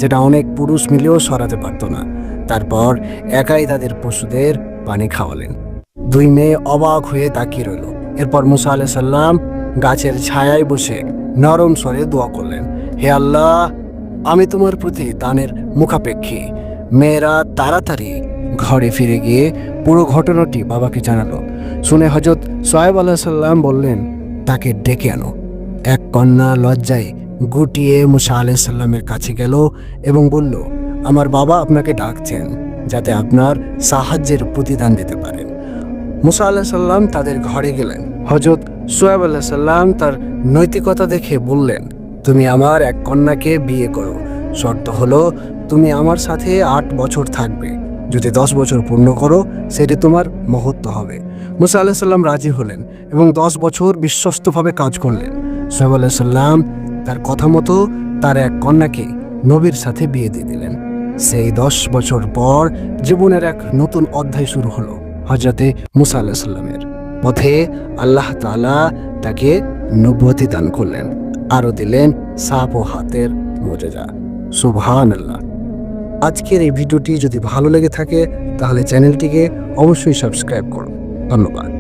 যেটা অনেক পুরুষ মিলেও সরাতে পারত না। তারপর একাই তাদের পশুদের পানি খাওয়ালেন। দুই মেয়ে অবাক হয়ে তাকিয়ে রইল। এরপর মুসা আলাইহিস সালাম গাছের ছায়ায় বসে নরম স্বরে দোয়া করলেন, হে আল্লাহ, আমি তোমার প্রতি দানের মুখাপেক্ষী। মেয়েরা তাড়াতাড়ি ঘরে ফিরে গিয়ে পুরো ঘটনাটি বাবাকে জানালো। শুনে হযরত শুআয়ব আলাইহিস সালাম বললেন, তাকে ডেকে আনো। এক কন্যা লজ্জায় গুটিয়ে মুসা আলাইহিস সালামের কাছে গেল এবং বলল, আমার বাবা আপনাকে ডাকছেন, যাতে আপনার সাহায্যের প্রতিদান দিতে পারেন। মুসা আলাইহিস সালাম তাদের ঘরে গেলেন। হযরত শুআয়ব আলাইহিস সালাম তার নৈতিকতা দেখে বললেন, তুমি আমার এক কন্যাকে বিয়ে করো। শর্ত হলো তুমি আমার সাথে 8 বছর থাকবে। যদি 10 বছর পূর্ণ করো, সেটি তোমার মহত্ব হবে। মুসা আলাইহিস সালাম রাজি হলেন এবং 10 বছর বিশ্বস্তভাবে কাজ করলেন। শুআয়ব আলাইহিস সালাম তার কথা মতো তার এক কন্যাকে নবীর সাথে বিয়ে দিয়ে দিলেন। সেই 10 বছর পর জীবনের এক নতুন অধ্যায় শুরু হলো হযরতে মুসা আলাইহিস সালামের। পথে আল্লাহ তাআলা তাকে নবুয়তি দান করলেন, আরো দিলেন সাপ ও হাতের মুজিজা। সুবহানাল্লাহ। আজকের এই ভিডিওটি যদি ভালো লেগে থাকে তাহলে চ্যানেলটিকে অবশ্যই সাবস্ক্রাইব করুন। ধন্যবাদ।